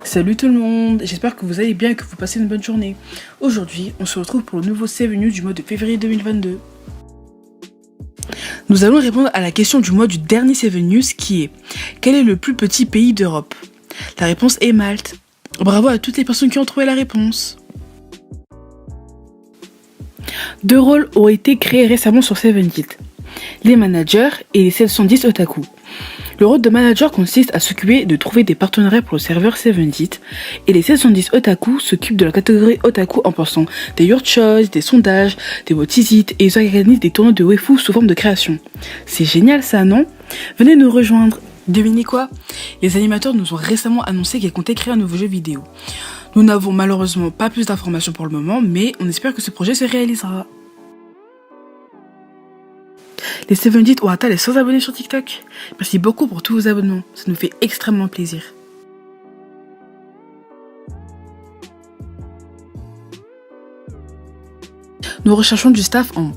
Salut tout le monde, j'espère que vous allez bien et que vous passez une bonne journée. Aujourd'hui, on se retrouve pour le nouveau 7 News du mois de février 2022. Nous allons répondre à la question du mois du dernier 7 News qui est: quel est le plus petit pays d'Europe? La réponse est Malte. Bravo à toutes les personnes qui ont trouvé la réponse. 2 rôles ont été créés récemment sur 7-Dit, les managers et les 710 otaku. Le rôle de manager consiste à s'occuper de trouver des partenariats pour le serveur 7-Dit et les 710 otaku s'occupent de la catégorie otaku en pensant des Your Choice, des sondages, des Wotizit et ils organisent des tournois de waifu sous forme de création. C'est génial ça, non? Venez nous rejoindre. Devinez quoi? Les animateurs nous ont récemment annoncé qu'ils comptaient créer un nouveau jeu vidéo. Nous n'avons malheureusement pas plus d'informations pour le moment, mais on espère que ce projet se réalisera. Les 7-Dit ont atteint les 100 abonnés sur TikTok. Merci beaucoup pour tous vos abonnements, ça nous fait extrêmement plaisir. Nous recherchons du staff en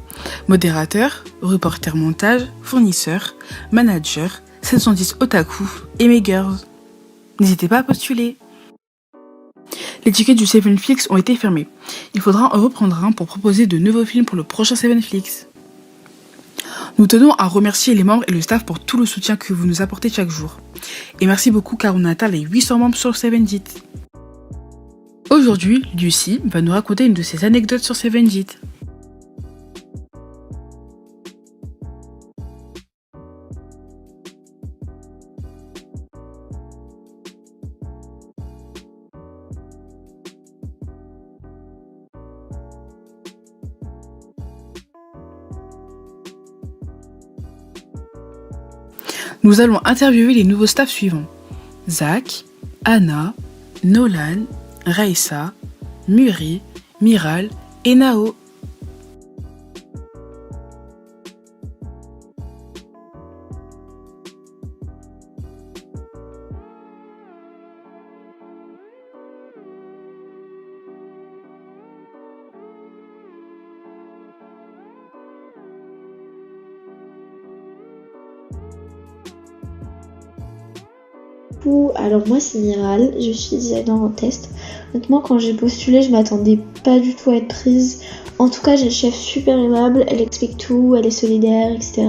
modérateur, reporter montage, fournisseur, manager, 710 otaku et makers. N'hésitez pas à postuler. Les tickets du 7flix ont été fermés. Il faudra en reprendre un pour proposer de nouveaux films pour le prochain 7flix. Nous tenons à remercier les membres et le staff pour tout le soutien que vous nous apportez chaque jour. Et merci beaucoup car on a atteint les 800 membres sur 7Dit. Aujourd'hui, Lucie va nous raconter une de ses anecdotes sur 7Dit. Nous allons interviewer les nouveaux staffs suivants: Zach, Anna, Nolan, Raissa, Muri, Miral et Nao. Alors moi c'est Miral, je suis designer en test. Honnêtement quand j'ai postulé je m'attendais pas du tout à être prise. En tout cas j'ai une chef super aimable, elle explique tout, elle est solidaire, etc.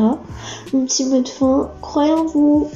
Mon petit mot de fin, croyez en vous.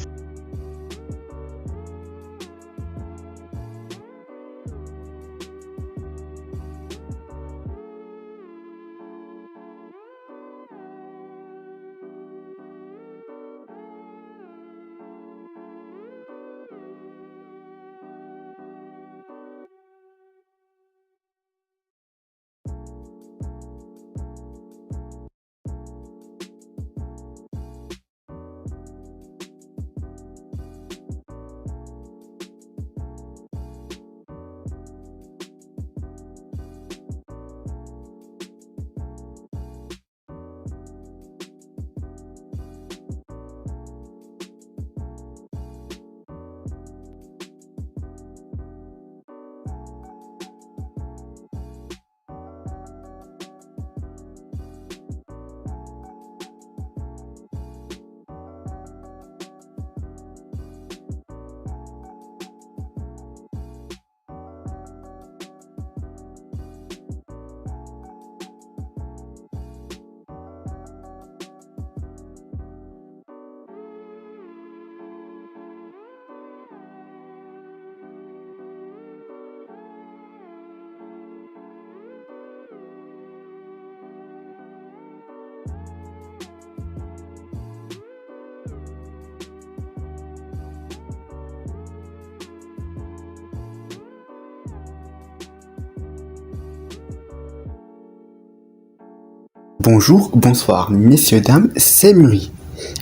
Bonjour, bonsoir, messieurs, dames, c'est Muri,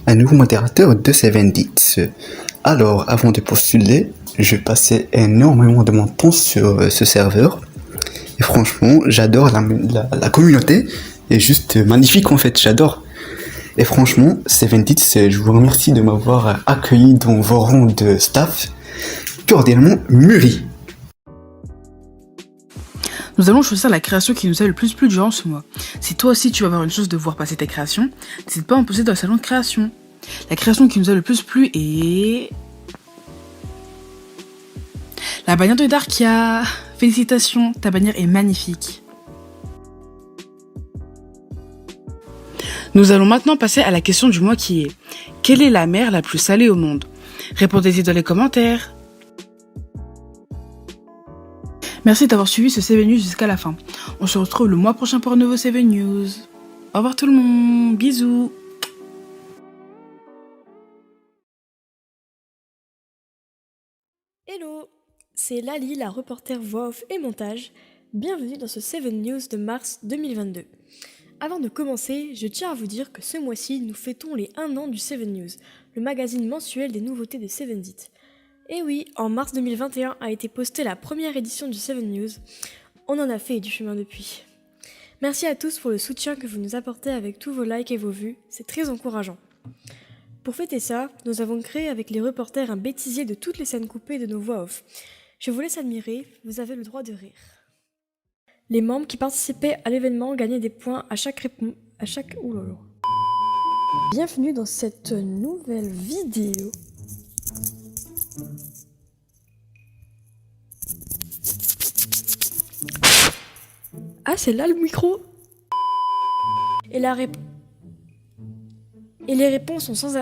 un nouveau modérateur de 7Dit. Alors, avant de postuler, je passais énormément de mon temps sur ce serveur. Et franchement, j'adore la communauté. C'est juste magnifique en fait, j'adore. Et franchement, 7Dit, je vous remercie de m'avoir accueilli dans vos rangs de staff. Cordialement, Muri. Nous allons choisir la création qui nous a le plus plu durant ce mois. Si toi aussi tu vas avoir une chance de voir passer tes créations, n'hésite pas à en poser dans le salon de création. La création qui nous a le plus plu est... La La bannière de Darkia. Félicitations, ta bannière est magnifique. Nous allons maintenant passer à la question du mois qui est: quelle est la mer la plus salée au monde? Répondez-y dans les commentaires. Merci d'avoir suivi ce 7 News jusqu'à la fin. On se retrouve le mois prochain pour un nouveau 7 News. Au revoir tout le monde, bisous. Hello, c'est Lali, la reporter voix off et montage. Bienvenue dans ce 7 News de mars 2022. Avant de commencer, je tiens à vous dire que ce mois-ci, nous fêtons les 1 an du 7 News, le magazine mensuel des nouveautés de 7it. Et oui, en mars 2021 a été postée la première édition du 7 News. On en a fait du chemin depuis. Merci à tous pour le soutien que vous nous apportez avec tous vos likes et vos vues, c'est très encourageant. Pour fêter ça, nous avons créé avec les reporters un bêtisier de toutes les scènes coupées de nos voix off. Je vous laisse admirer, vous avez le droit de rire. Les membres qui participaient à l'événement gagnaient des points à chaque réponse. Bienvenue dans cette nouvelle vidéo. Ah, c'est là le micro. Et les réponses sont sans...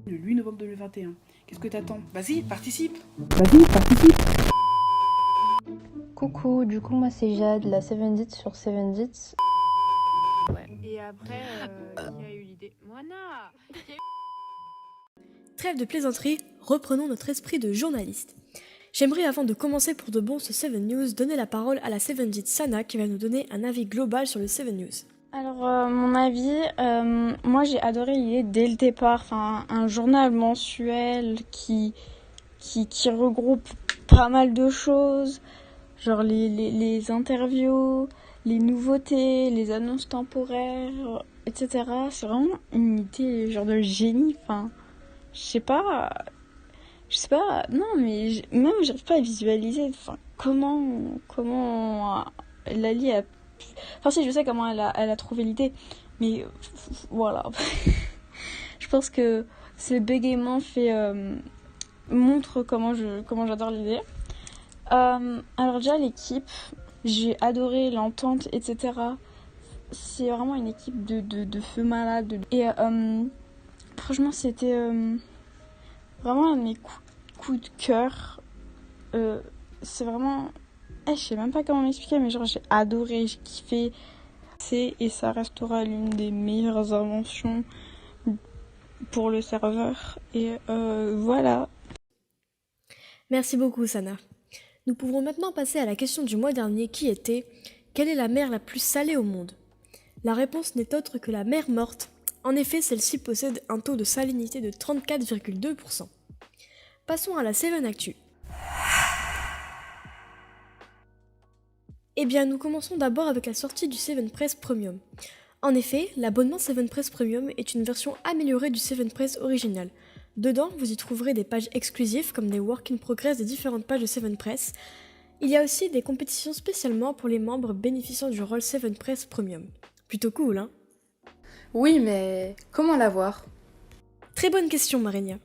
Le 8 novembre 2021. Qu'est-ce que t'attends? Vas-y, participe. Coucou, du coup moi c'est Jade, la 7it sur 7it. Et après, qui a eu l'idée? Moana. Trêve de plaisanterie, reprenons notre esprit de journaliste. J'aimerais avant de commencer pour de bon ce 7 News donner la parole à la 7it Sana qui va nous donner un avis global sur le 7 News. Alors mon avis, moi j'ai adoré l'idée dès le départ, un journal mensuel qui regroupe pas mal de choses, genre les interviews, les nouveautés, les annonces temporaires, etc. C'est vraiment une idée genre de génie, je sais pas, non mais même j'arrive pas à visualiser, comment Lali a... Enfin si, je sais comment elle a trouvé l'idée, mais voilà. Je pense que ce bégaiement montre comment j'adore l'idée. Alors déjà l'équipe, j'ai adoré l'entente, etc. C'est vraiment une équipe de feu malade. Et franchement c'était vraiment un de mes coups de cœur. C'est vraiment... je sais même pas comment m'expliquer, mais genre j'ai adoré, j'ai kiffé. Et ça restera l'une des meilleures inventions pour le serveur. Et voilà. Merci beaucoup Sana. Nous pouvons maintenant passer à la question du mois dernier qui était: quelle est la mer la plus salée au monde? La réponse n'est autre que la mer Morte. En effet, celle-ci possède un taux de salinité de 34,2%. Passons à la 7 Actu. Eh bien, nous commençons d'abord avec la sortie du 7 Press Premium. En effet, l'abonnement 7 Press Premium est une version améliorée du 7 Press original. Dedans, vous y trouverez des pages exclusives comme des work in progress des différentes pages de 7 Press. Il y a aussi des compétitions spécialement pour les membres bénéficiant du rôle 7 Press Premium. Plutôt cool, hein? Oui, mais comment l'avoir? Très bonne question, Marenia.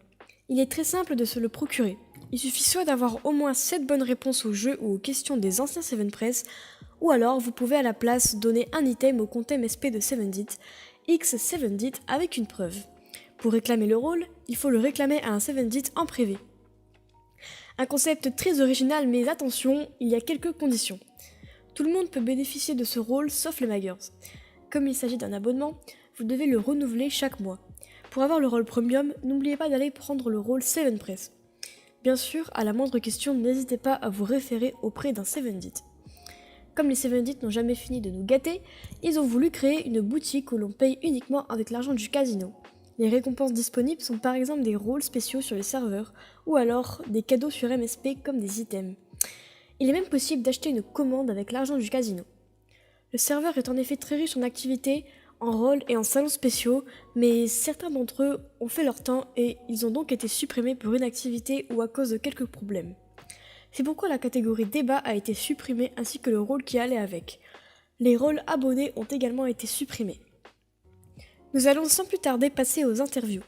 Il est très simple de se le procurer. Il suffit soit d'avoir au moins 7 bonnes réponses aux jeux ou aux questions des anciens 7 Press, ou alors vous pouvez à la place donner un item au compte MSP de 7it, X7it avec une preuve. Pour réclamer le rôle, il faut le réclamer à un 7it en privé. Un concept très original, mais attention, il y a quelques conditions. Tout le monde peut bénéficier de ce rôle sauf les Maggers. Comme il s'agit d'un abonnement, vous devez le renouveler chaque mois. Pour avoir le rôle premium, n'oubliez pas d'aller prendre le rôle 7 Press. Bien sûr, à la moindre question, n'hésitez pas à vous référer auprès d'un 7it. Comme les 7it n'ont jamais fini de nous gâter, ils ont voulu créer une boutique où l'on paye uniquement avec l'argent du casino. Les récompenses disponibles sont par exemple des rôles spéciaux sur les serveurs, ou alors des cadeaux sur MSP comme des items. Il est même possible d'acheter une commande avec l'argent du casino. Le serveur est en effet très riche en activités, en rôles et en salons spéciaux, mais certains d'entre eux ont fait leur temps et ils ont donc été supprimés pour inactivité ou à cause de quelques problèmes. C'est pourquoi la catégorie débat a été supprimée ainsi que le rôle qui allait avec. Les rôles abonnés ont également été supprimés. Nous allons sans plus tarder passer aux interviews.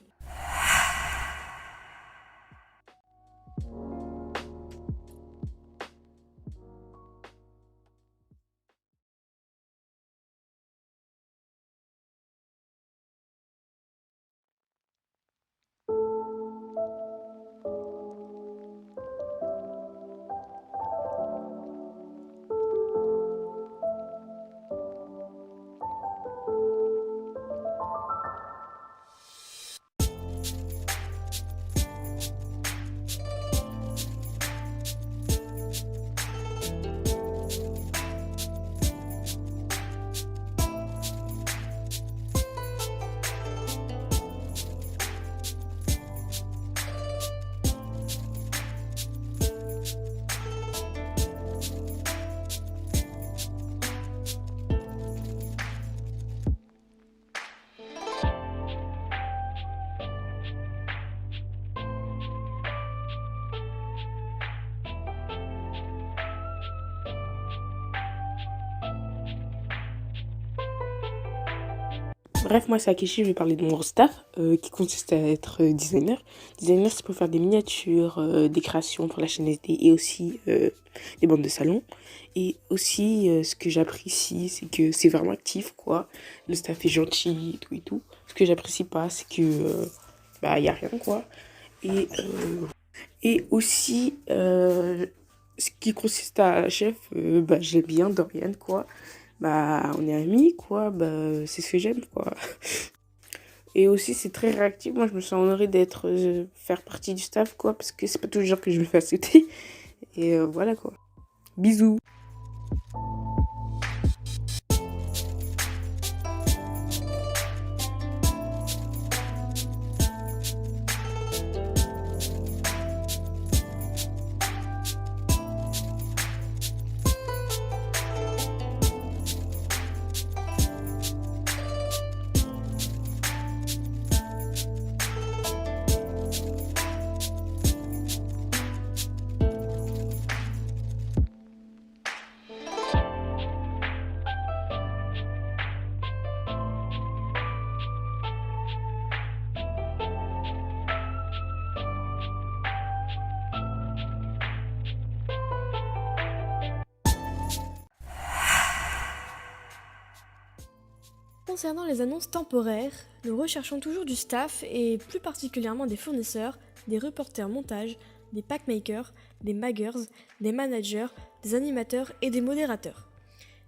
Bref, moi c'est Akeshi, je vais parler de mon staff qui consiste à être designer. Designer, c'est pour faire des miniatures, des créations pour la chaîne SD et aussi des bandes de salon. Et aussi, ce que j'apprécie, c'est que c'est vraiment actif, quoi. Le staff est gentil et tout et tout. Ce que j'apprécie pas, c'est que bah y a rien, quoi. Et aussi, ce qui consiste à chef, bah j'aime bien Dorian, quoi. Bah on est amis, quoi. Bah c'est ce que j'aime, quoi. Et aussi, c'est très réactif. Moi, je me sens honorée d'être, faire partie du staff, quoi, parce que c'est pas toujours que je me fais accepter. Et voilà, quoi. Bisous. Concernant les annonces temporaires, nous recherchons toujours du staff et plus particulièrement des fournisseurs, des reporters montage, des packmakers, des maggers, des managers, des animateurs et des modérateurs.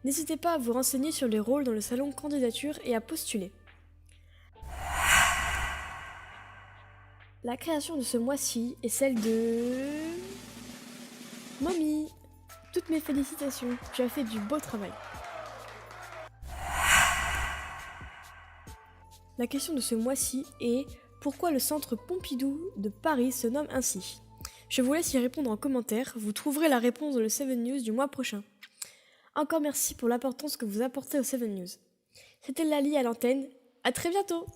N'hésitez pas à vous renseigner sur les rôles dans le salon candidature et à postuler. La création de ce mois-ci est celle de... Mommy. Toutes mes félicitations, tu as fait du beau travail. La question de ce mois-ci est pourquoi le centre Pompidou de Paris se nomme ainsi? Je vous laisse y répondre en commentaire, vous trouverez la réponse dans le 7 News du mois prochain. Encore merci pour l'importance que vous apportez au 7 News. C'était Lali à l'antenne, à très bientôt!